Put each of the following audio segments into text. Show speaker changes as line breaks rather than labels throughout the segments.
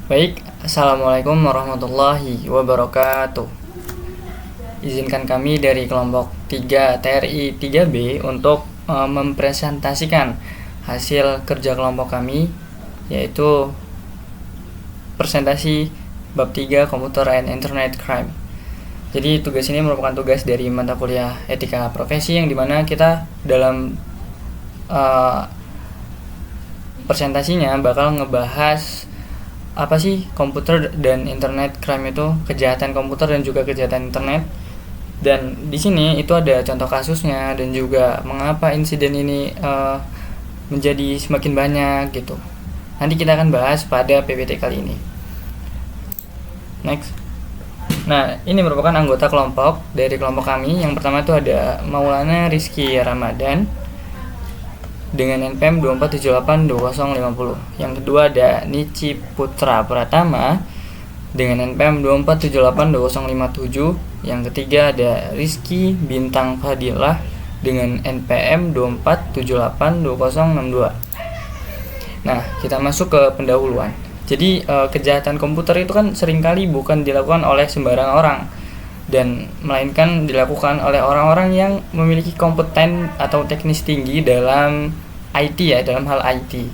Baik, Assalamualaikum warahmatullahi wabarakatuh. Izinkan kami dari kelompok 3 TRI 3B untuk mempresentasikan hasil kerja kelompok kami, yaitu presentasi bab 3 Computer and Internet Crime. Jadi tugas ini merupakan tugas dari mata kuliah etika profesi, yang dimana kita dalam presentasinya bakal ngebahas apa sih komputer dan internet crime itu, kejahatan komputer dan juga kejahatan internet. Dan di sini itu ada contoh kasusnya dan juga mengapa insiden ini menjadi semakin banyak gitu. Nanti kita akan bahas pada PPT kali ini. Next. Nah, ini merupakan anggota kelompok dari kelompok kami. Yang pertama itu ada Maulana Rizky Ramadan dengan NPM 2478250. Yang kedua ada Nici Putra Pratama dengan NPM 2478257. Yang ketiga ada Rizky Bintang Fadilah dengan NPM 2478262. Nah, kita masuk ke pendahuluan. Jadi kejahatan komputer itu kan seringkali bukan dilakukan oleh sembarang orang, dan melainkan dilakukan oleh orang-orang yang memiliki kompeten atau teknis tinggi dalam IT ya, dalam hal IT.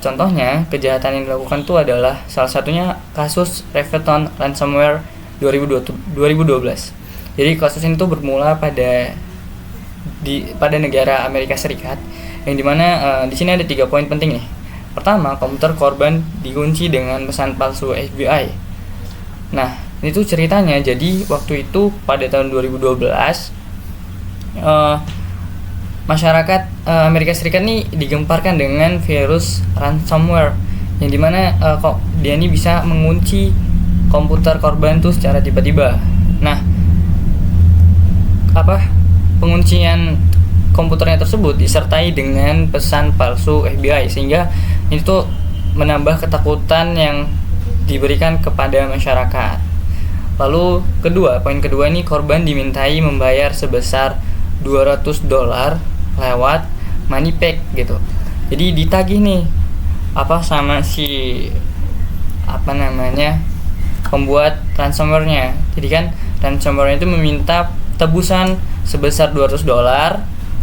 Contohnya, kejahatan yang dilakukan itu adalah salah satunya kasus Reventron ransomware 2012. Jadi kasus ini tuh bermula pada negara Amerika Serikat, yang dimana di sini ada 3 poin penting nih. Pertama, komputer korban dikunci dengan pesan palsu FBI. Nah, ini tuh ceritanya. Jadi waktu itu pada tahun 2012 masyarakat Amerika Serikat nih digemparkan dengan virus ransomware, yang dimana dia ini bisa mengunci komputer korban tuh secara tiba-tiba. Nah, penguncian komputernya tersebut disertai dengan pesan palsu FBI, sehingga ini tuh menambah ketakutan yang diberikan kepada masyarakat. Lalu poin kedua ini, korban dimintai membayar sebesar $200 lewat moneypack gitu. Jadi ditagih nih sama si pembuat ransomware-nya. Jadi kan ransomware itu meminta tebusan sebesar $200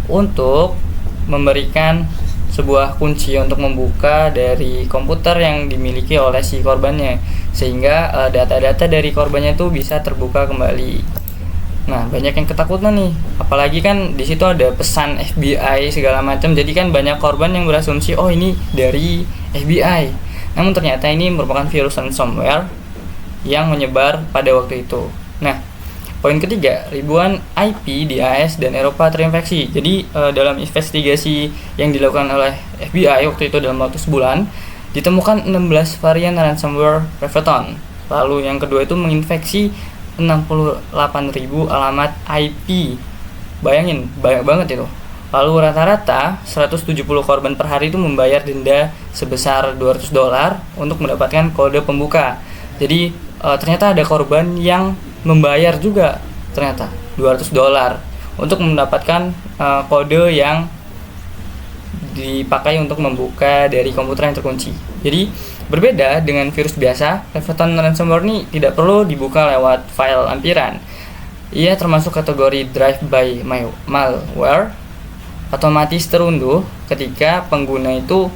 untuk memberikan sebuah kunci untuk membuka dari komputer yang dimiliki oleh si korbannya, sehingga data-data dari korbannya itu bisa terbuka kembali. Nah, banyak yang ketakutan nih, apalagi kan di situ ada pesan FBI segala macam. Jadi kan banyak korban yang berasumsi ini dari FBI. Namun ternyata ini merupakan virus ransomware yang menyebar pada waktu itu. Nah, poin ketiga, ribuan IP di AS dan Eropa terinfeksi. Jadi dalam investigasi yang dilakukan oleh FBI waktu itu dalam waktu sebulan, ditemukan 16 varian ransomware Reventron. Lalu yang kedua itu menginfeksi 68.000 alamat IP. Bayangin, banyak banget itu. Lalu rata-rata 170 korban per hari itu membayar denda sebesar $200 untuk mendapatkan kode pembuka. Jadi ternyata ada korban yang membayar juga ternyata $200 untuk mendapatkan kode yang dipakai untuk membuka dari komputer yang terkunci. Jadi berbeda dengan virus biasa, Reventron ransomware ini tidak perlu dibuka lewat file lampiran. Ia termasuk kategori drive-by malware, otomatis terunduh ketika pengguna itu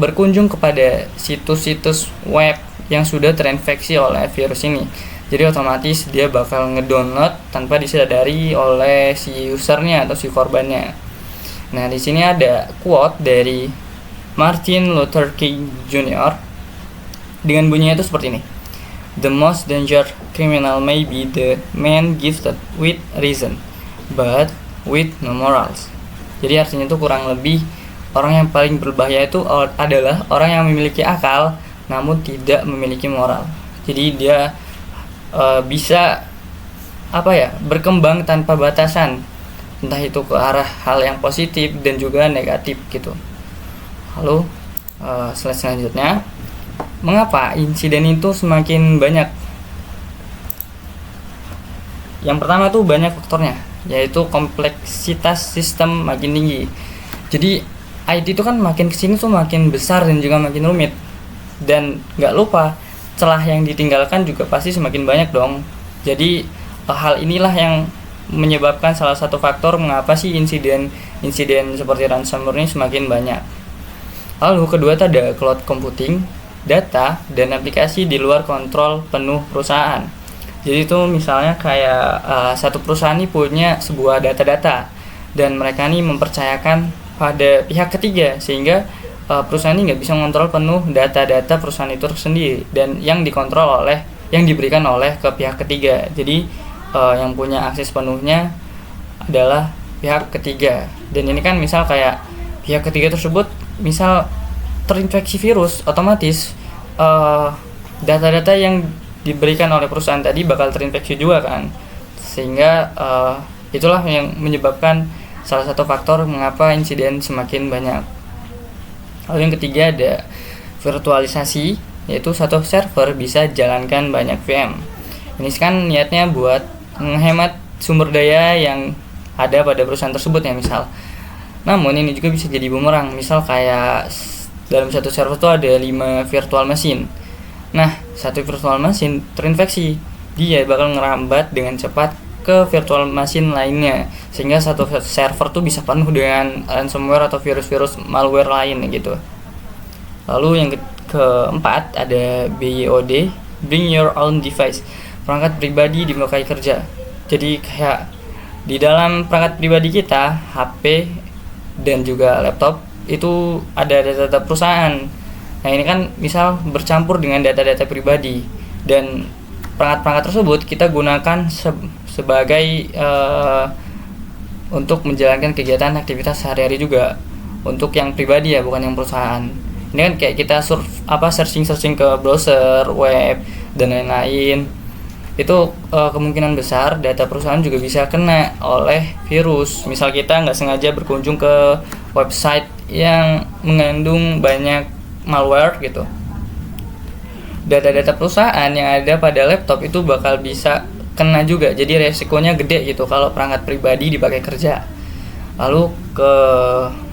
berkunjung kepada situs-situs web yang sudah terinfeksi oleh virus ini. Jadi otomatis dia bakal ngedownload tanpa disadari oleh si usernya atau si korbannya. Nah, di sini ada quote dari Martin Luther King Jr. dengan bunyinya itu seperti ini. The most dangerous criminal may be the man gifted with reason, but with no morals. Jadi artinya itu kurang lebih orang yang paling berbahaya itu adalah orang yang memiliki akal namun tidak memiliki moral. Jadi dia bisa berkembang tanpa batasan, entah itu ke arah hal yang positif dan juga negatif gitu. Lalu slide selanjutnya, mengapa insiden itu semakin banyak? Yang pertama tuh banyak faktornya, yaitu kompleksitas sistem makin tinggi. Jadi IT itu kan makin kesini tuh makin besar dan juga makin rumit. Dan nggak lupa, celah yang ditinggalkan juga pasti semakin banyak dong. Jadi hal inilah yang menyebabkan salah satu faktor mengapa sih insiden seperti ransomware ini semakin banyak. Lalu kedua ada cloud computing, data dan aplikasi di luar kontrol penuh perusahaan. Jadi itu misalnya kayak satu perusahaan ini punya sebuah data-data dan mereka ini mempercayakan pada pihak ketiga, sehingga perusahaan ini nggak bisa mengontrol penuh data-data perusahaan itu sendiri, dan yang diberikan oleh ke pihak ketiga. Jadi yang punya akses penuhnya adalah pihak ketiga. Dan ini kan misal kayak pihak ketiga tersebut misal terinfeksi virus, otomatis data-data yang diberikan oleh perusahaan tadi bakal terinfeksi juga kan, sehingga itulah yang menyebabkan salah satu faktor mengapa insiden semakin banyak. Lalu yang ketiga ada virtualisasi, yaitu satu server bisa jalankan banyak VM. Ini kan niatnya buat menghemat sumber daya yang ada pada perusahaan tersebut ya misal. Namun ini juga bisa jadi bumerang, misal kayak dalam satu server itu ada 5 virtual machine. Nah, satu virtual machine terinfeksi, dia bakal ngerambat dengan cepat ke virtual machine lainnya, sehingga satu server tuh bisa penuh dengan ransomware atau virus-virus malware lain gitu. Lalu yang keempat ada BYOD, Bring Your Own Device, perangkat pribadi dipakai kerja. Jadi kayak di dalam perangkat pribadi kita, HP dan juga laptop itu ada data-data perusahaan. Nah ini kan misal bercampur dengan data-data pribadi, dan perangkat-perangkat tersebut kita gunakan sebagai untuk menjalankan kegiatan aktivitas sehari-hari juga, untuk yang pribadi ya, bukan yang perusahaan. Ini kan kayak kita searching ke browser, web dan lain-lain. Itu kemungkinan besar data perusahaan juga bisa kena oleh virus. Misal kita nggak sengaja berkunjung ke website yang mengandung banyak malware gitu, data-data perusahaan yang ada pada laptop itu bakal bisa kena juga. Jadi resikonya gede gitu kalau perangkat pribadi dipakai kerja. Lalu ke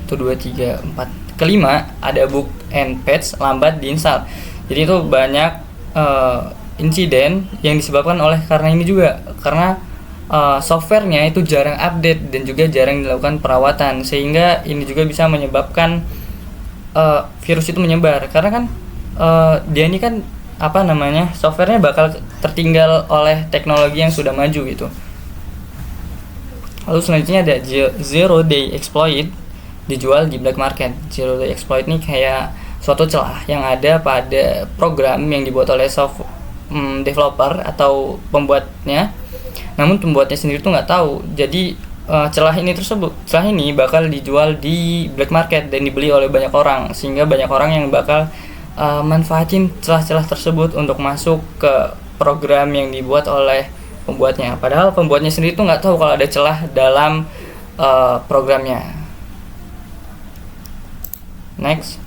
1, 2, 3, 4, kelima ada bug and patch lambat diinstal. Jadi itu banyak insiden yang disebabkan oleh karena ini juga, karena softwarenya itu jarang update dan juga jarang dilakukan perawatan, sehingga ini juga bisa menyebabkan virus itu menyebar. Karena kan dia ini kan softwarenya bakal tertinggal oleh teknologi yang sudah maju gitu. Lalu selanjutnya ada zero day exploit, dijual di black market. Zero day exploit ini kayak suatu celah yang ada pada program yang dibuat oleh developer atau pembuatnya, namun pembuatnya sendiri tuh nggak tahu. Jadi celah ini bakal dijual di black market dan dibeli oleh banyak orang, sehingga banyak orang yang bakal manfaatin celah-celah tersebut untuk masuk ke program yang dibuat oleh pembuatnya. Padahal pembuatnya sendiri tuh nggak tahu kalau ada celah dalam programnya. Next,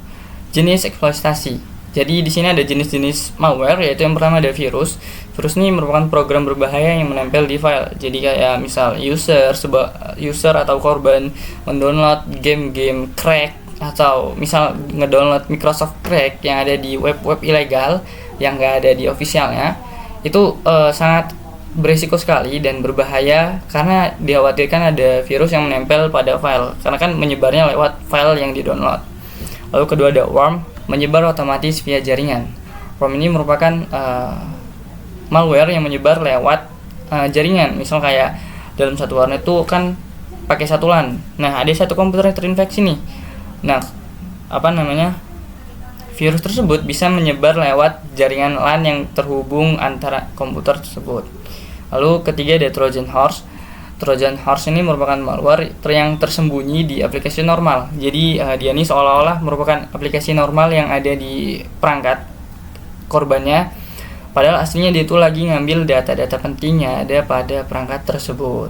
jenis eksploitasi. Jadi di sini ada jenis-jenis malware, yaitu yang pertama ada virus. Virus ini merupakan program berbahaya yang menempel di file. Jadi kayak misal user atau korban mendownload game-game crack, atau misal ngedownload Microsoft Crack yang ada di web-web ilegal yang nggak ada di officialnya. Itu sangat berisiko sekali dan berbahaya, karena dikhawatirkan ada virus yang menempel pada file, karena kan menyebarnya lewat file yang di-download. Lalu kedua ada worm, menyebar otomatis via jaringan. Worm ini merupakan malware yang menyebar lewat jaringan. Misal kayak dalam satu warnet itu kan pakai satu LAN. Nah, ada satu komputer yang terinfeksi nih. Nah, virus tersebut bisa menyebar lewat jaringan LAN yang terhubung antara komputer tersebut. Lalu ketiga ada Trojan Horse. Trojan Horse ini merupakan malware yang tersembunyi di aplikasi normal. Jadi dia ini seolah-olah merupakan aplikasi normal yang ada di perangkat korbannya, padahal aslinya dia itu lagi ngambil data-data penting yang ada pada perangkat tersebut.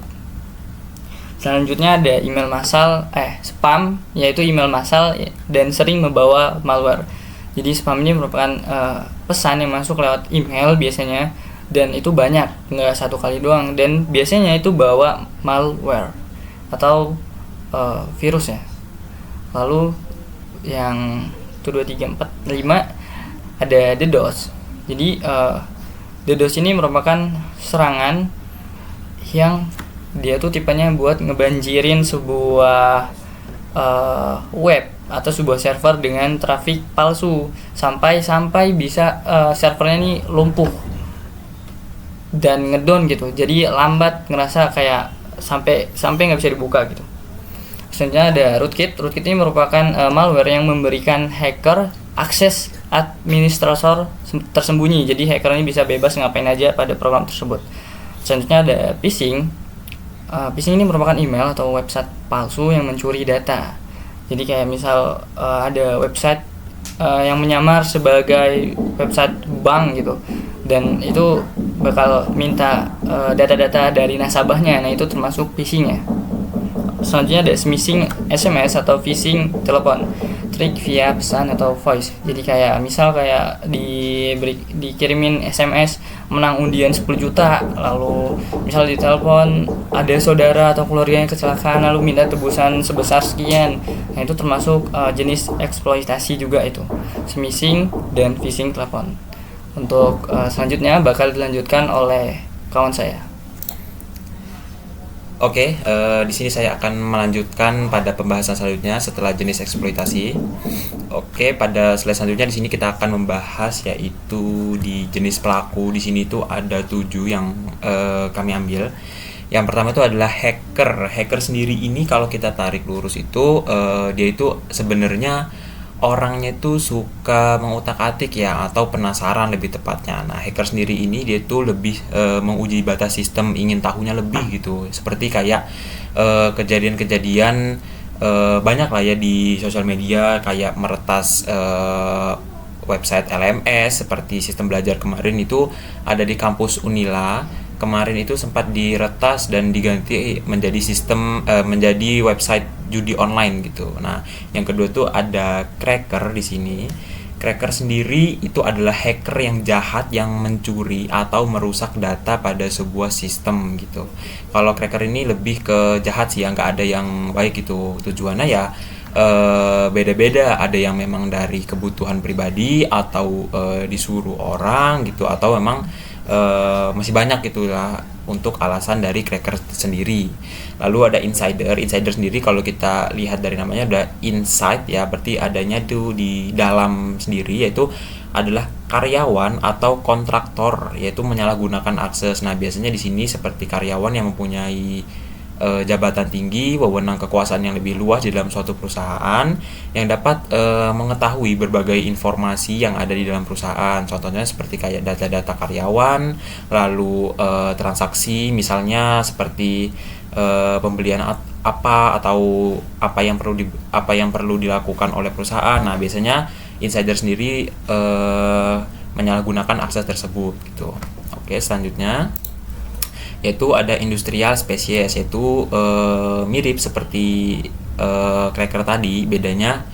Selanjutnya ada email massal, spam, yaitu email massal dan sering membawa malware. Jadi spam ini merupakan pesan yang masuk lewat email biasanya, dan itu banyak, nggak satu kali doang, dan biasanya itu bawa malware atau virus ya. Lalu yang 1, 2, 3, 4, 5 ada DDoS. Jadi DDoS ini merupakan serangan yang dia tuh tipenya buat ngebanjirin sebuah web atau sebuah server dengan traffic palsu sampai bisa servernya ini lumpuh dan ngedown gitu, jadi lambat, ngerasa kayak sampai nggak bisa dibuka gitu. Selanjutnya ada rootkit. Rootkit ini merupakan malware yang memberikan hacker akses administrator tersembunyi, jadi hacker ini bisa bebas ngapain aja pada program tersebut. Selanjutnya ada phishing. Phishing ini merupakan email atau website palsu yang mencuri data. Jadi kayak misal ada website yang menyamar sebagai website bank gitu, dan itu bakal minta data-data dari nasabahnya. Nah, itu termasuk phishing-nya. Selanjutnya ada smishing SMS atau phishing telepon, trik via pesan atau voice. Jadi kayak misal kayak dikirimin SMS menang undian 10 juta, lalu misal di telepon ada saudara atau keluarga yang kecelakaan lalu minta tebusan sebesar sekian. Nah, itu termasuk jenis eksploitasi juga itu, smishing dan phishing telepon. Untuk selanjutnya bakal dilanjutkan oleh kawan saya.
Oke, di sini saya akan melanjutkan pada pembahasan selanjutnya setelah jenis eksploitasi. Oke, pada slide selanjutnya di sini kita akan membahas yaitu di jenis pelaku. Di sini itu ada 7 yang kami ambil. Yang pertama itu adalah hacker. Hacker sendiri ini kalau kita tarik lurus itu dia itu sebenarnya orangnya itu suka mengutak-atik ya, atau penasaran lebih tepatnya. Nah, hacker sendiri ini dia tuh lebih menguji batas sistem, ingin tahunya lebih gitu. Seperti kayak kejadian-kejadian banyak lah ya di sosial media, kayak meretas website LMS seperti sistem belajar kemarin itu ada di kampus Unila. Kemarin itu sempat diretas dan diganti menjadi sistem menjadi website judi online gitu. Nah, yang kedua tuh ada cracker di sini. Cracker sendiri itu adalah hacker yang jahat yang mencuri atau merusak data pada sebuah sistem gitu. Kalau cracker ini lebih ke jahat sih, nggak ada yang baik gitu. Tujuannya ya beda-beda, ada yang memang dari kebutuhan pribadi atau disuruh orang gitu, atau memang masih banyak gitulah untuk alasan dari cracker sendiri. Lalu ada insider sendiri, kalau kita lihat dari namanya ada inside ya, berarti adanya tuh di dalam sendiri, yaitu adalah karyawan atau kontraktor, yaitu menyalahgunakan akses. Nah, biasanya di sini seperti karyawan yang mempunyai jabatan tinggi, wewenang kekuasaan yang lebih luas di dalam suatu perusahaan yang dapat mengetahui berbagai informasi yang ada di dalam perusahaan. Contohnya seperti kayak data-data karyawan, lalu transaksi misalnya seperti pembelian apa atau apa yang perlu dilakukan oleh perusahaan. Nah, biasanya insider sendiri menyalahgunakan akses tersebut gitu. Oke, selanjutnya yaitu ada industrial species, yaitu mirip seperti cracker tadi, bedanya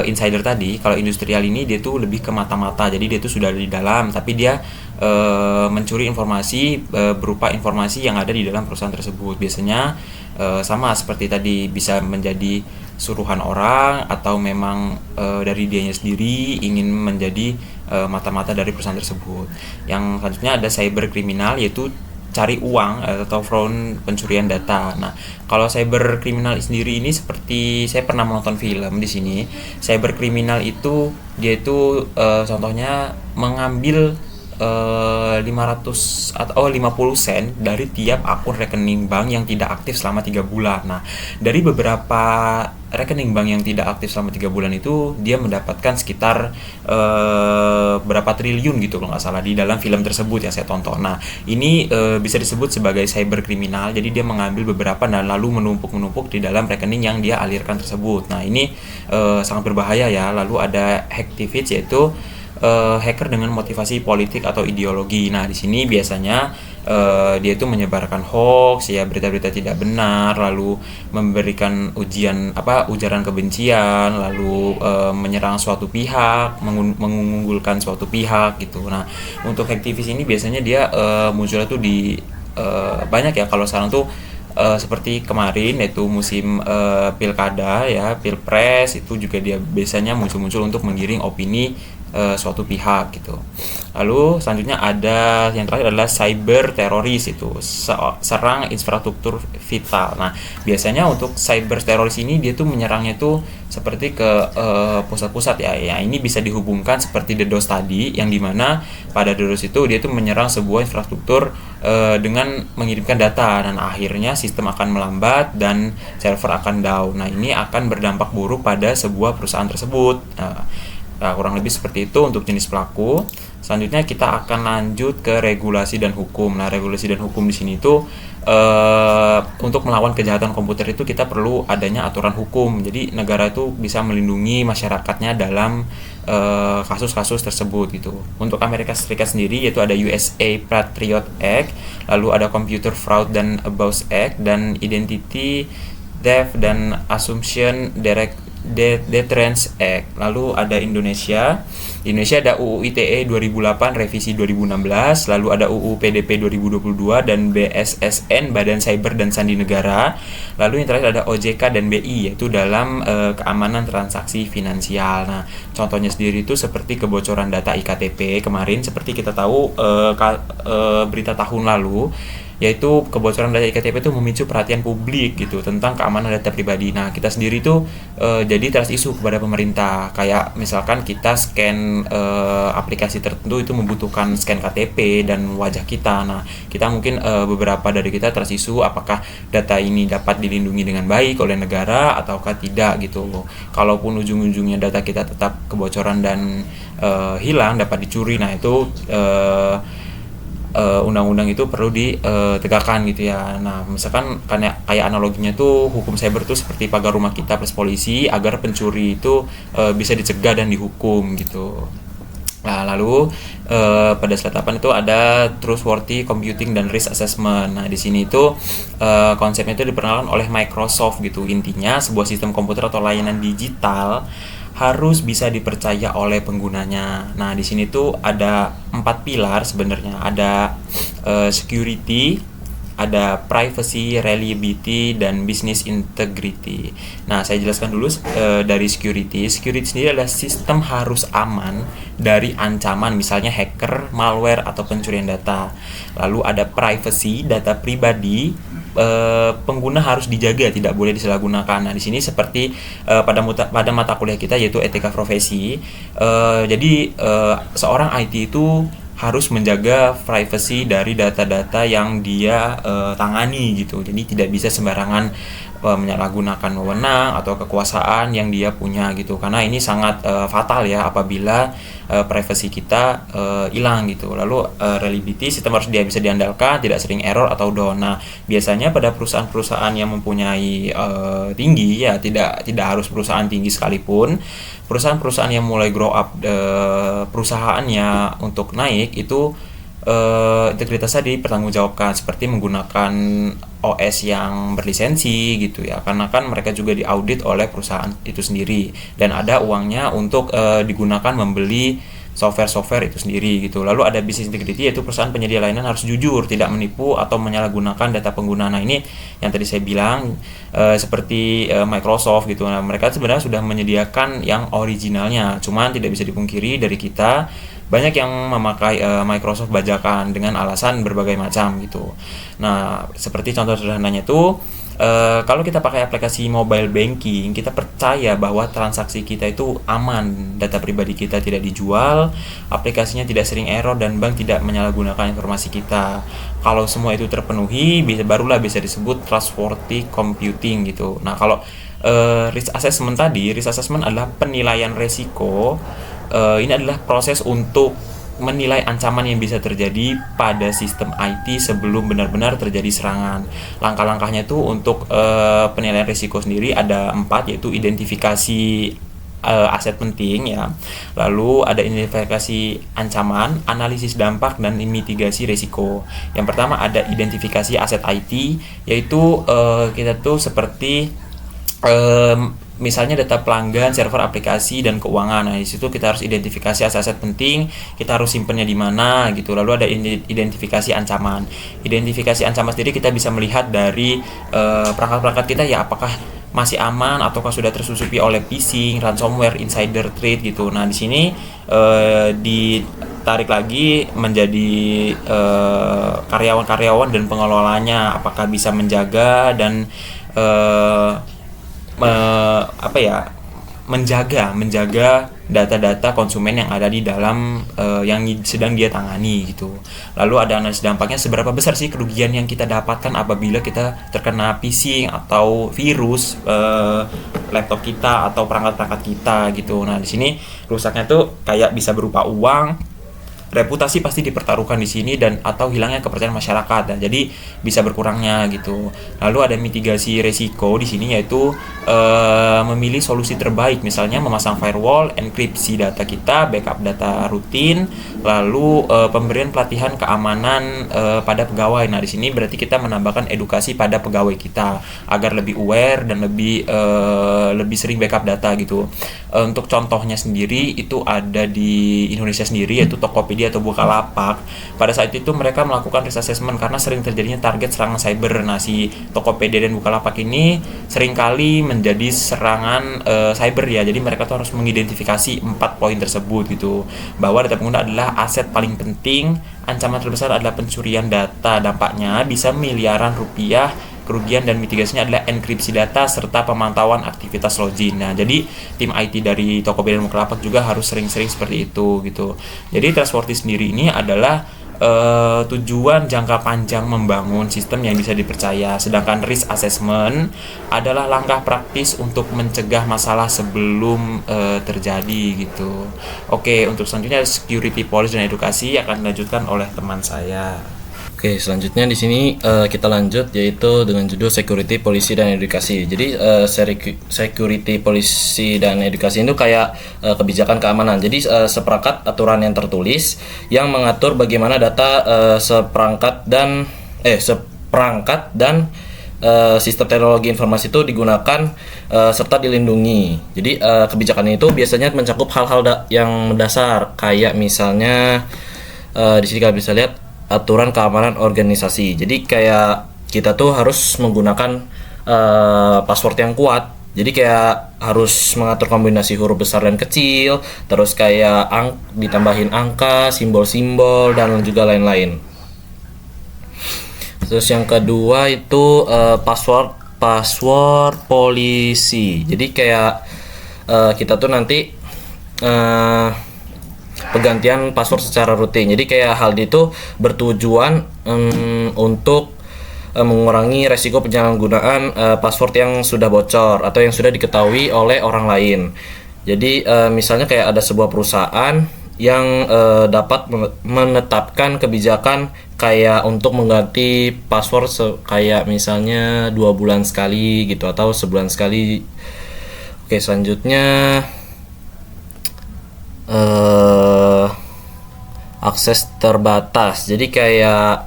insider tadi. Kalau industrial ini dia tuh lebih ke mata-mata, jadi dia tuh sudah ada di dalam, tapi dia mencuri informasi berupa informasi yang ada di dalam perusahaan tersebut. Biasanya sama seperti tadi, bisa menjadi suruhan orang atau memang dari dianya sendiri ingin menjadi mata-mata dari perusahaan tersebut. Yang selanjutnya ada cyber kriminal, yaitu cari uang atau fraud, pencurian data. Nah, kalau cyber kriminal sendiri ini seperti saya pernah menonton film di sini. Cyber kriminal itu dia itu contohnya mengambil 500 atau 50 sen dari tiap akun rekening bank yang tidak aktif selama 3 bulan. Nah, dari beberapa rekening bank yang tidak aktif selama 3 bulan itu dia mendapatkan sekitar berapa triliun gitu kalau nggak salah di dalam film tersebut yang saya tonton. Nah, ini bisa disebut sebagai cyber kriminal. Jadi dia mengambil beberapa dan lalu menumpuk di dalam rekening yang dia alirkan tersebut. Nah, ini sangat berbahaya ya. Lalu ada hacktivist, yaitu hacker dengan motivasi politik atau ideologi. Nah, di sini biasanya dia itu menyebarkan hoax ya, berita-berita tidak benar, lalu memberikan ujaran kebencian, lalu menyerang suatu pihak, mengunggulkan suatu pihak gitu. Nah, untuk hacktivist ini biasanya dia munculnya tuh di banyak ya, kalau sekarang tuh seperti kemarin yaitu musim pilkada ya, pilpres, itu juga dia biasanya muncul untuk menggiring opini suatu pihak gitu. Lalu selanjutnya ada yang terakhir adalah cyber teroris, itu serang infrastruktur vital. Nah, biasanya untuk cyber teroris ini dia tuh menyerangnya tuh seperti ke pusat-pusat ya. Ya, ini bisa dihubungkan seperti DDoS tadi, yang dimana pada DDoS itu dia tuh menyerang sebuah infrastruktur dengan mengirimkan data, dan akhirnya sistem akan melambat dan server akan down. Nah, ini akan berdampak buruk pada sebuah perusahaan tersebut. Nah, kurang lebih seperti itu untuk jenis pelaku. Selanjutnya kita akan lanjut ke regulasi dan hukum. Nah, regulasi dan hukum di sini itu untuk melawan kejahatan komputer itu kita perlu adanya aturan hukum. Jadi negara itu bisa melindungi masyarakatnya dalam kasus-kasus tersebut gitu. Untuk Amerika Serikat sendiri yaitu ada USA Patriot Act, lalu ada Computer Fraud dan Abuse Act, dan Identity Theft dan Assumption Deterrence Act. Lalu ada Indonesia ada UU ITE 2008 revisi 2016, lalu ada UU PDP 2022 dan BSSN Badan Cyber dan Sandi Negara. Lalu yang terakhir ada OJK dan BI, yaitu dalam keamanan transaksi finansial. Nah, contohnya sendiri itu seperti kebocoran data iktp kemarin, seperti kita tahu berita tahun lalu, yaitu kebocoran data iktp itu memicu perhatian publik gitu tentang keamanan data pribadi. Nah, kita sendiri tuh jadi trust isu kepada pemerintah, kayak misalkan kita scan aplikasi tertentu itu membutuhkan scan KTP dan wajah kita. Nah, kita mungkin beberapa dari kita trust isu apakah data ini dapat dilindungi dengan baik oleh negara ataukah tidak gitu. Kalaupun ujung-ujungnya data kita tetap kebocoran dan hilang, dapat dicuri, nah itu undang-undang itu perlu ditegakkan gitu ya. Nah, misalkan kayak analoginya tuh hukum cyber tuh seperti pagar rumah kita plus polisi, agar pencuri itu bisa dicegah dan dihukum gitu. Nah, lalu pada slide 8 itu ada trustworthy computing dan risk assessment. Nah, di sini itu konsepnya itu diperkenalkan oleh Microsoft gitu. Intinya sebuah sistem komputer atau layanan digital harus bisa dipercaya oleh penggunanya. Nah, di sini tuh ada 4 pilar sebenarnya. Ada security, ada privacy, reliability, dan business integrity. Nah, saya jelaskan dulu dari security. Security sendiri adalah sistem harus aman dari ancaman misalnya hacker, malware, atau pencurian data. Lalu ada privacy, data pribadi pengguna harus dijaga, tidak boleh disalahgunakan. Nah, di sini seperti pada mata kuliah kita yaitu etika profesi. Jadi seorang IT itu harus menjaga privacy dari data-data yang dia tangani gitu. Jadi tidak bisa sembarangan menyalahgunakan wewenang atau kekuasaan yang dia punya gitu. Karena ini sangat fatal ya apabila privacy kita hilang gitu. Lalu reliability, sistem harus dia bisa diandalkan, tidak sering error atau down. Nah, biasanya pada perusahaan-perusahaan yang mempunyai tinggi ya, tidak harus perusahaan tinggi sekalipun, perusahaan-perusahaan yang mulai grow up perusahaannya untuk naik itu integritasnya dipertanggungjawabkan, seperti menggunakan OS yang berlisensi gitu ya, karena kan mereka juga diaudit oleh perusahaan itu sendiri dan ada uangnya untuk digunakan membeli software itu sendiri gitu. Lalu ada business integrity, yaitu perusahaan penyedia layanan harus jujur, tidak menipu atau menyalahgunakan data pengguna. Nah, ini yang tadi saya bilang seperti Microsoft gitu. Nah, mereka sebenarnya sudah menyediakan yang originalnya, cuman tidak bisa dipungkiri dari kita banyak yang memakai Microsoft bajakan dengan alasan berbagai macam gitu. Nah, seperti contoh sederhananya itu kalau kita pakai aplikasi mobile banking, kita percaya bahwa transaksi kita itu aman, data pribadi kita tidak dijual, aplikasinya tidak sering error, dan bank tidak menyalahgunakan informasi kita. Kalau semua itu terpenuhi, barulah bisa disebut trustworthy computing gitu. Nah, kalau risk assessment tadi, risk assessment adalah penilaian resiko. Ini adalah proses untuk menilai ancaman yang bisa terjadi pada sistem IT sebelum benar-benar terjadi serangan. Langkah-langkahnya itu untuk penilaian risiko sendiri ada 4, yaitu identifikasi aset penting ya. Lalu ada identifikasi ancaman, analisis dampak, dan mitigasi risiko. Yang pertama ada identifikasi aset IT, yaitu kita tuh seperti misalnya data pelanggan, server aplikasi dan keuangan. Nah, di situ kita harus identifikasi aset-aset penting, kita harus simpennya di mana gitu. Lalu ada identifikasi ancaman. Identifikasi ancaman sendiri kita bisa melihat dari perangkat-perangkat kita ya, apakah masih aman ataukah sudah tersusupi oleh phishing, ransomware, insider threat gitu. Nah, di sini ditarik lagi menjadi karyawan-karyawan dan pengelolanya, apakah bisa menjaga dan menjaga data-data konsumen yang ada di dalam yang sedang dia tangani gitu. Lalu ada analisis dampaknya, seberapa besar sih kerugian yang kita dapatkan apabila kita terkena phishing atau virus laptop kita atau perangkat-perangkat kita gitu. Nah, di sini rusaknya tuh kayak bisa berupa uang, reputasi pasti dipertaruhkan di sini, dan atau hilangnya kepercayaan masyarakat. Dan jadi bisa berkurangnya gitu. Lalu ada mitigasi resiko di sini, yaitu memilih solusi terbaik, misalnya memasang firewall, enkripsi data kita, backup data rutin, lalu pemberian pelatihan keamanan pada pegawai. Nah, di sini berarti kita menambahkan edukasi pada pegawai kita agar lebih aware dan lebih sering backup data gitu. Untuk contohnya sendiri itu ada di Indonesia sendiri, yaitu Tokopedia atau Bukalapak. Pada saat itu mereka melakukan risk assessment karena sering terjadinya target serangan cyber. Nah, si Tokopedia dan Bukalapak ini seringkali menjadi serangan cyber ya. Jadi mereka tuh harus mengidentifikasi 4 poin tersebut gitu, bahwa data pengguna adalah aset paling penting, ancaman terbesar adalah pencurian data, dampaknya bisa miliaran rupiah, kerugian dan mitigasinya adalah enkripsi data serta pemantauan aktivitas login. Nah, jadi tim IT dari Tokopedia dan Bukalapak juga harus sering-sering seperti itu gitu. Jadi Trustworthy sendiri ini adalah tujuan jangka panjang membangun sistem yang bisa dipercaya, sedangkan risk assessment adalah langkah praktis untuk mencegah masalah sebelum terjadi gitu. Oke, untuk selanjutnya security policy dan edukasi akan dilanjutkan oleh teman saya.
Oke, selanjutnya di sini kita lanjut, yaitu dengan judul security policy dan edukasi. Jadi security policy dan edukasi itu kayak kebijakan keamanan. Jadi seperangkat aturan yang tertulis yang mengatur bagaimana data seperangkat dan sistem teknologi informasi itu digunakan serta dilindungi. Jadi kebijakan itu biasanya mencakup hal-hal yang mendasar, kayak misalnya di sini kalian bisa lihat aturan keamanan organisasi. Jadi kayak kita tuh harus menggunakan password yang kuat. Jadi kayak harus mengatur kombinasi huruf besar dan kecil, terus kayak ditambahin angka, simbol-simbol, dan juga lain-lain. Terus yang kedua itu password policy. Jadi kayak kita tuh nanti penggantian password secara rutin. Jadi kayak hal itu bertujuan untuk mengurangi resiko penyalahgunaan password yang sudah bocor atau yang sudah diketahui oleh orang lain. Jadi misalnya kayak ada sebuah perusahaan yang dapat menetapkan kebijakan kayak untuk mengganti password kayak misalnya 2 bulan sekali gitu atau sebulan sekali. Oke, selanjutnya akses terbatas. Jadi kayak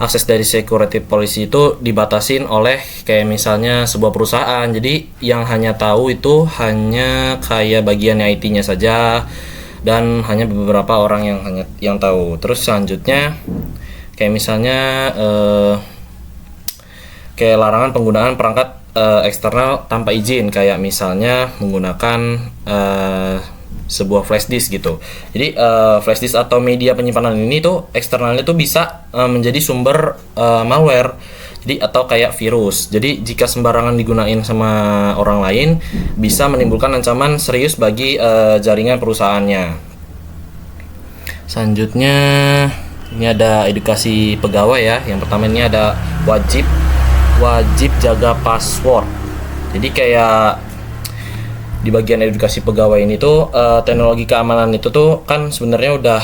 akses dari security policy itu dibatasin oleh kayak misalnya sebuah perusahaan. Jadi yang hanya tahu itu hanya kayak bagian IT-nya saja dan hanya beberapa orang yang tahu. Terus selanjutnya kayak misalnya kayak larangan penggunaan perangkat eksternal tanpa izin, kayak misalnya menggunakan sebuah flash disk gitu. Jadi flash disk atau media penyimpanan ini tuh eksternalnya tuh bisa menjadi sumber malware. Jadi atau kayak virus. Jadi jika sembarangan digunain sama orang lain bisa menimbulkan ancaman serius bagi jaringan perusahaannya. Selanjutnya ini ada edukasi pegawai ya. Yang pertama ini ada wajib jaga password. Jadi kayak di bagian edukasi pegawai ini tuh teknologi keamanan itu tuh kan sebenarnya udah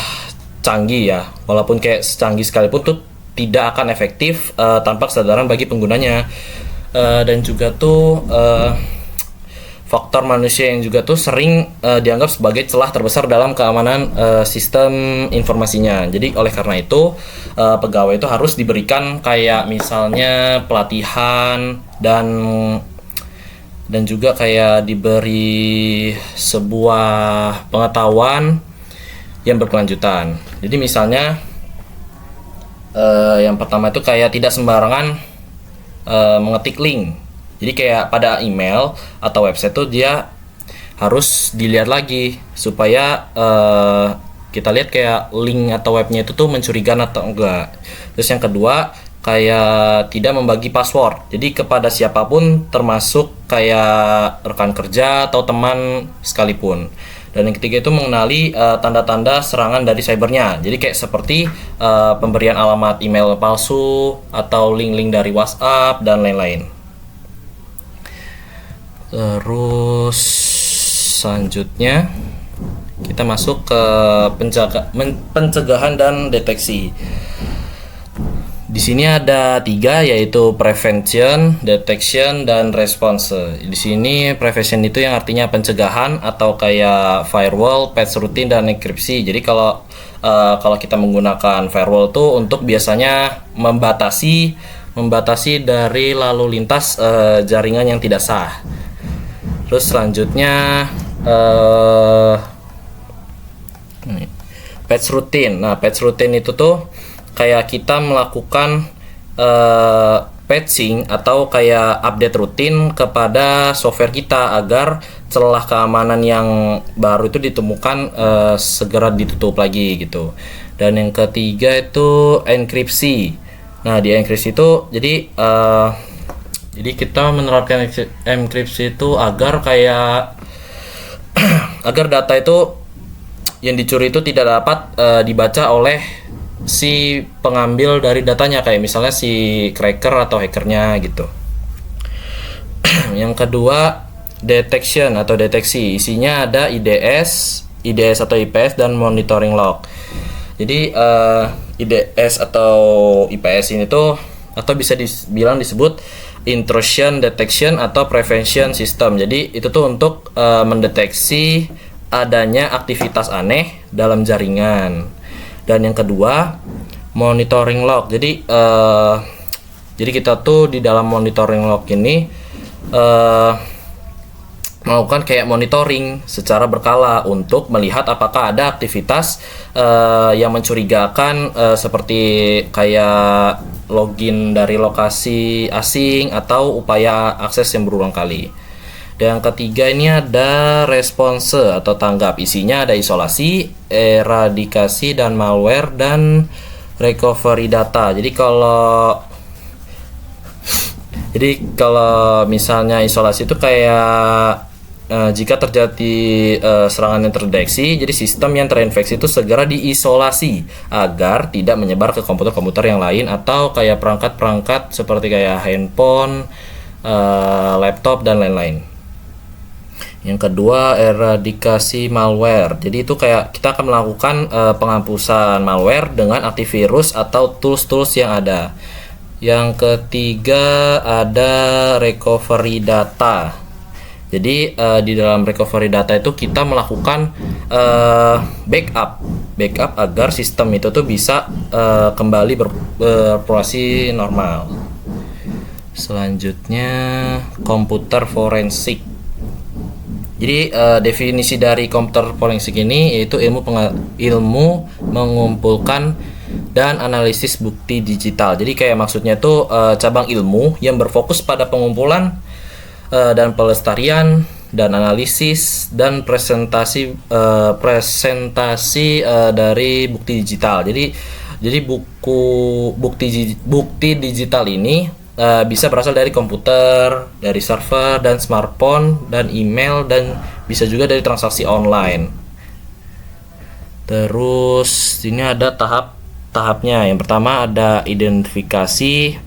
canggih ya, walaupun kayak secanggih sekalipun tuh tidak akan efektif tanpa kesadaran bagi penggunanya, dan juga tuh faktor manusia yang juga tuh sering dianggap sebagai celah terbesar dalam keamanan sistem informasinya. Jadi oleh karena itu pegawai itu harus diberikan kayak misalnya pelatihan dan dan juga kayak diberi sebuah pengetahuan yang berkelanjutan. Jadi misalnya yang pertama itu kayak tidak sembarangan mengetik link. Jadi kayak pada email atau website tuh dia harus dilihat lagi supaya kita lihat kayak link atau webnya itu tuh mencurigakan atau enggak. Terus yang kedua kayak tidak membagi password. Jadi kepada siapapun termasuk kayak rekan kerja atau teman sekalipun. Dan yang ketiga itu mengenali tanda-tanda serangan dari cybernya. Jadi kayak seperti pemberian alamat email palsu atau link-link dari WhatsApp dan lain-lain. Terus selanjutnya kita masuk ke pencegahan dan deteksi. Di sini ada 3, yaitu prevention, detection, dan response. Di sini prevention itu yang artinya pencegahan atau kayak firewall, patch routine, dan enkripsi. Jadi kalau kita menggunakan firewall itu untuk biasanya membatasi dari lalu lintas jaringan yang tidak sah. Terus selanjutnya patch routine. Nah, patch routine itu tuh kayak kita melakukan patching atau kayak update rutin kepada software kita agar celah keamanan yang baru itu ditemukan segera ditutup lagi gitu. Dan yang ketiga itu enkripsi. Nah, di enkripsi itu jadi kita menerapkan enkripsi itu agar kayak agar data itu yang dicuri itu tidak dapat dibaca oleh si pengambil dari datanya, kayak misalnya si cracker atau hackernya gitu. Yang kedua detection atau deteksi, isinya ada IDS atau IPS dan monitoring log. Jadi IDS atau IPS ini tuh atau bisa dibilang disebut intrusion detection atau prevention system. Jadi itu tuh untuk mendeteksi adanya aktivitas aneh dalam jaringan. Dan yang kedua monitoring log. Jadi kita tuh di dalam monitoring log ini melakukan kayak monitoring secara berkala untuk melihat apakah ada aktivitas yang mencurigakan seperti kayak login dari lokasi asing atau upaya akses yang berulang kali. Dan yang ketiga ini ada response atau tanggap. Isinya ada isolasi, eradikasi, dan malware, dan recovery data. Jadi kalau misalnya isolasi itu kayak jika terjadi serangan yang terdeteksi, jadi sistem yang terinfeksi itu segera diisolasi agar tidak menyebar ke komputer-komputer yang lain atau kayak perangkat-perangkat seperti kayak handphone, laptop, dan lain-lain. Yang kedua eradikasi malware. Jadi itu kayak kita akan melakukan penghapusan malware dengan antivirus atau tools-tools yang ada. Yang ketiga ada recovery data. Jadi di dalam recovery data itu kita melakukan backup agar sistem itu tuh bisa kembali beroperasi normal. Selanjutnya komputer forensik. Jadi definisi dari komputer forensik ini yaitu ilmu mengumpulkan dan analisis bukti digital. Jadi kayak maksudnya itu cabang ilmu yang berfokus pada pengumpulan dan pelestarian dan analisis dan presentasi dari bukti digital. Jadi bukti digital ini bisa berasal dari komputer, dari server dan smartphone dan email, dan bisa juga dari transaksi online. Terus ini ada tahapnya. Yang pertama ada identifikasi,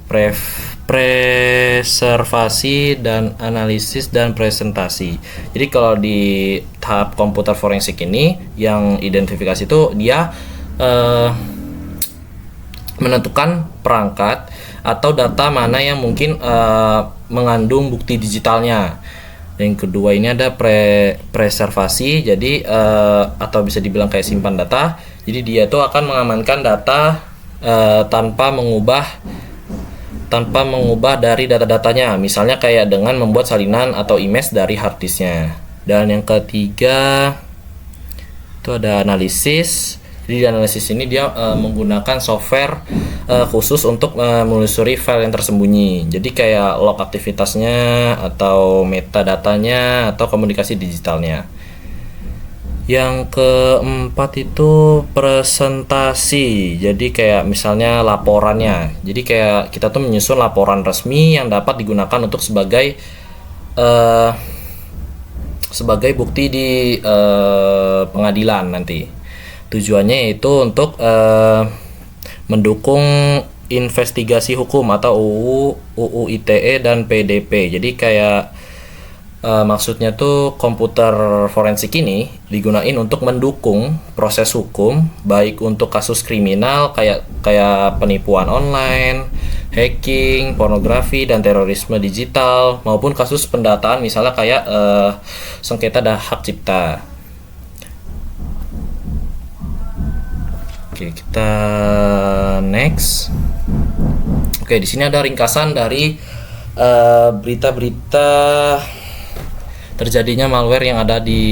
preservasi, dan analisis dan presentasi. Jadi kalau di tahap komputer forensik ini yang identifikasi itu dia menentukan perangkat atau data mana yang mungkin mengandung bukti digitalnya. Yang kedua ini ada preservasi, jadi atau bisa dibilang kayak simpan data. Jadi dia tuh akan mengamankan data tanpa mengubah tanpa mengubah dari data-datanya, misalnya kayak dengan membuat salinan atau image dari hard disknya. Dan yang ketiga itu ada analisis. Jadi di analisis ini dia menggunakan software khusus untuk menelusuri file yang tersembunyi. Jadi kayak log aktivitasnya atau metadatanya atau komunikasi digitalnya. Yang keempat itu presentasi. Jadi kayak misalnya laporannya. Jadi kayak kita tuh menyusun laporan resmi yang dapat digunakan untuk sebagai bukti di pengadilan nanti. Tujuannya itu untuk mendukung investigasi hukum atau UU ITE dan PDP. Jadi kayak maksudnya tuh komputer forensik ini digunain untuk mendukung proses hukum, baik untuk kasus kriminal kayak penipuan online, hacking, pornografi dan terorisme digital, maupun kasus pendataan misalnya kayak sengketa dan hak cipta. Oke, kita next. Oke, di sini ada ringkasan dari berita-berita terjadinya malware yang ada di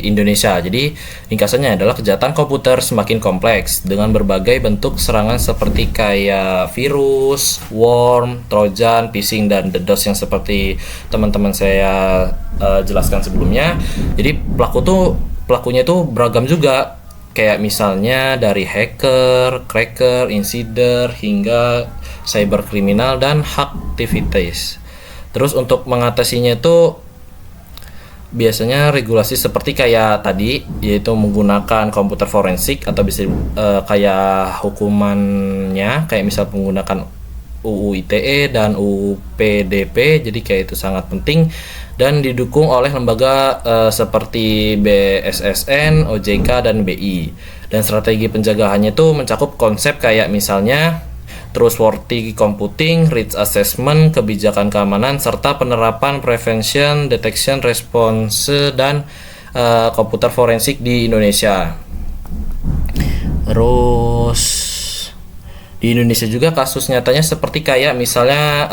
Indonesia. Jadi ringkasannya adalah kejahatan komputer semakin kompleks dengan berbagai bentuk serangan seperti kayak virus, worm, trojan, phishing dan DDoS yang seperti teman-teman saya jelaskan sebelumnya. Jadi pelakunya tuh beragam juga. Kayak misalnya dari hacker, cracker, insider, hingga cyberkriminal dan hacktivities. Terus untuk mengatasinya itu biasanya regulasi seperti kayak tadi, yaitu menggunakan komputer forensik atau bisa kayak hukumannya kayak misal menggunakan UU ITE dan UU PDP. Jadi kayak itu sangat penting dan didukung oleh lembaga seperti BSSN, OJK dan BI. Dan strategi penjagaannya itu mencakup konsep kayak misalnya trustworthy computing, risk assessment, kebijakan keamanan, serta penerapan prevention, detection, response, dan komputer forensik di Indonesia. Terus di Indonesia juga kasus nyatanya seperti kayak misalnya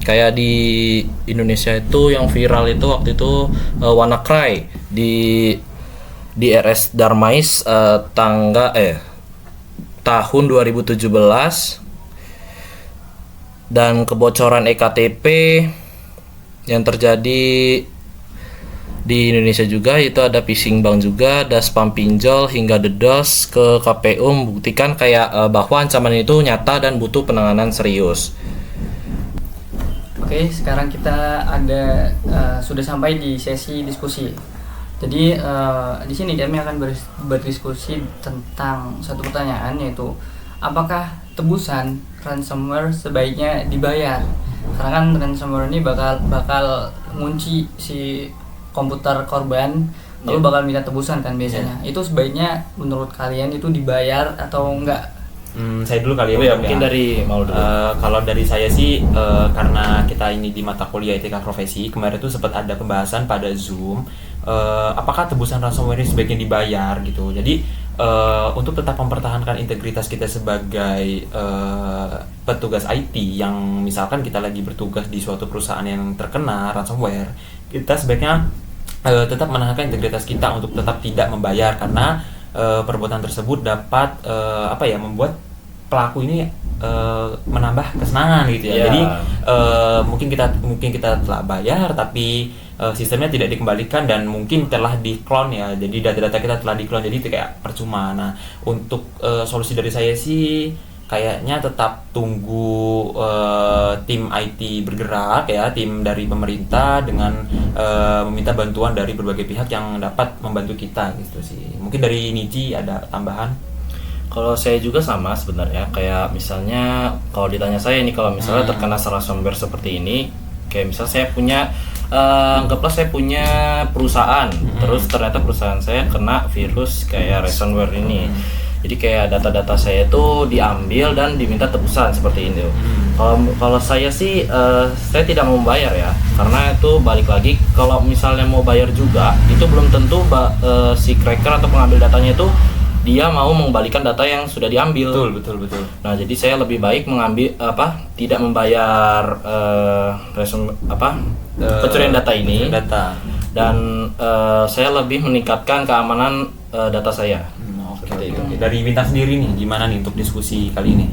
kayak di Indonesia itu yang viral itu waktu itu WannaCry di RS Darmais tahun 2017, dan kebocoran EKTP yang terjadi di Indonesia juga itu ada phishing bank juga, ada spam pinjol hingga DDoS ke KPU membuktikan kayak bahwa ancaman itu nyata dan butuh penanganan serius.
Oke, sekarang kita sudah sampai di sesi diskusi. Jadi di sini kami akan berdiskusi tentang satu pertanyaan, yaitu apakah tebusan ransomware sebaiknya dibayar? Karena kan ransomware ini bakal ngunci si komputer korban, lalu bakal minta tebusan kan biasanya. Itu sebaiknya menurut kalian itu dibayar atau enggak?
Saya dulu kali ya.
Mungkin dari mau dulu.
Kalau dari saya sih karena kita ini di mata kuliah etika profesi, kemarin tuh sempat ada pembahasan pada Zoom, apakah tebusan ransomware ini sebaiknya dibayar gitu. Jadi untuk tetap mempertahankan integritas kita sebagai petugas IT yang misalkan kita lagi bertugas di suatu perusahaan yang terkena ransomware, kita sebaiknya tetap menahankan integritas kita untuk tetap tidak membayar, karena perbuatan tersebut dapat membuat pelaku ini menambah kesenangan gitu ya. Jadi mungkin kita telah bayar tapi sistemnya tidak dikembalikan dan mungkin telah di-clone ya. Jadi data-data kita telah di-clone, jadi itu kayak percuma. Nah, untuk solusi dari saya sih kayaknya tetap tunggu tim IT bergerak ya, tim dari pemerintah dengan meminta bantuan dari berbagai pihak yang dapat membantu kita gitu sih. Mungkin dari Niji ada tambahan?
Kalau saya juga sama sebenarnya, kayak misalnya kalau ditanya saya nih, kalau misalnya terkena ransomware seperti ini, kayak misalnya saya punya anggaplah saya punya perusahaan, terus ternyata perusahaan saya kena virus kayak ransomware ini. Jadi kayak data-data saya itu diambil dan diminta tebusan seperti ini. Kalau saya sih saya tidak mau bayar ya, karena itu balik lagi, kalau misalnya mau bayar juga itu belum tentu si cracker atau pengambil datanya itu dia mau mengembalikan data yang sudah diambil.
Betul.
Nah, jadi saya lebih baik mengambil tidak membayar pencurian data ini. Dan saya lebih meningkatkan keamanan data saya.
Oke. Dari Bintang sendiri nih, gimana nih untuk diskusi kali ini?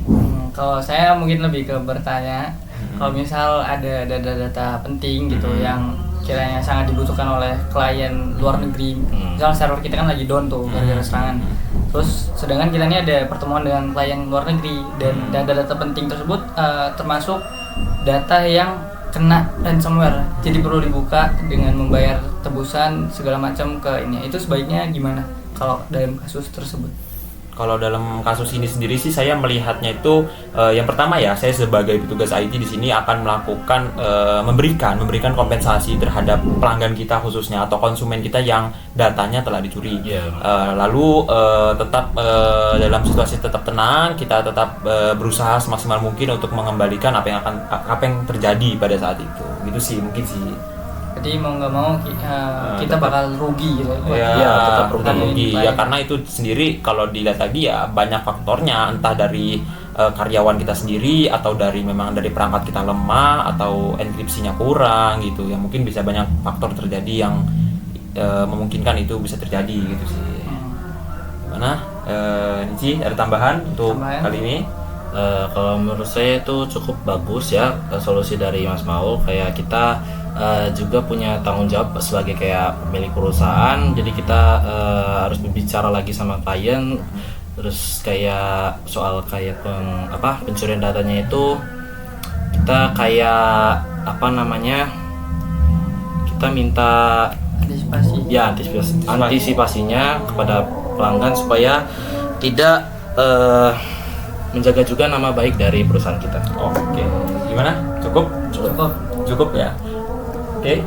Kalau saya mungkin lebih ke bertanya, kalau misal ada data-data penting gitu yang kiranya sangat dibutuhkan oleh klien luar negeri, misal server kita kan lagi down tuh gara-gara serangan. Terus sedangkan kita ini ada pertemuan dengan klien luar negeri dan data-data penting tersebut termasuk data yang kena ransomware, jadi perlu dibuka dengan membayar tebusan segala macam ke ini. Itu sebaiknya gimana kalau dalam kasus tersebut?
Kalau dalam kasus ini sendiri sih saya melihatnya itu yang pertama ya, saya sebagai petugas IT di sini akan melakukan memberikan kompensasi terhadap pelanggan kita khususnya atau konsumen kita yang datanya telah dicuri. Lalu tetap dalam situasi tetap tenang, kita tetap berusaha semaksimal mungkin untuk mengembalikan apa yang terjadi pada saat itu. Gitu sih mungkin sih.
Jadi mau nggak mau kita bakal rugi gitu.
Tetap rugi. Ya karena itu sendiri kalau dilihat lagi ya banyak faktornya, entah dari karyawan kita sendiri atau dari perangkat kita lemah atau enkripsinya kurang gitu. Ya mungkin bisa banyak faktor terjadi yang memungkinkan itu bisa terjadi gitu sih. Gimana? Nici, ada tambahan untuk kali ini?
Kalau menurut saya itu cukup bagus ya solusi dari Mas Maul. Kayak kita juga punya tanggung jawab sebagai kayak pemilik perusahaan, jadi kita harus berbicara lagi sama klien. Terus kayak soal kayak pencurian datanya itu kita kayak kita minta antisipasinya kepada pelanggan supaya tidak menjaga juga nama baik dari perusahaan kita.
Oke. Gimana? Cukup ya. Oke,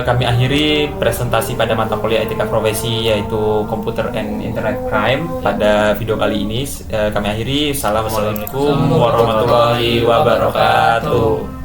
kami akhiri presentasi pada mata kuliah etika profesi yaitu Computer and Internet Crime pada video kali ini. Kami akhiri. Assalamualaikum warahmatullahi wabarakatuh.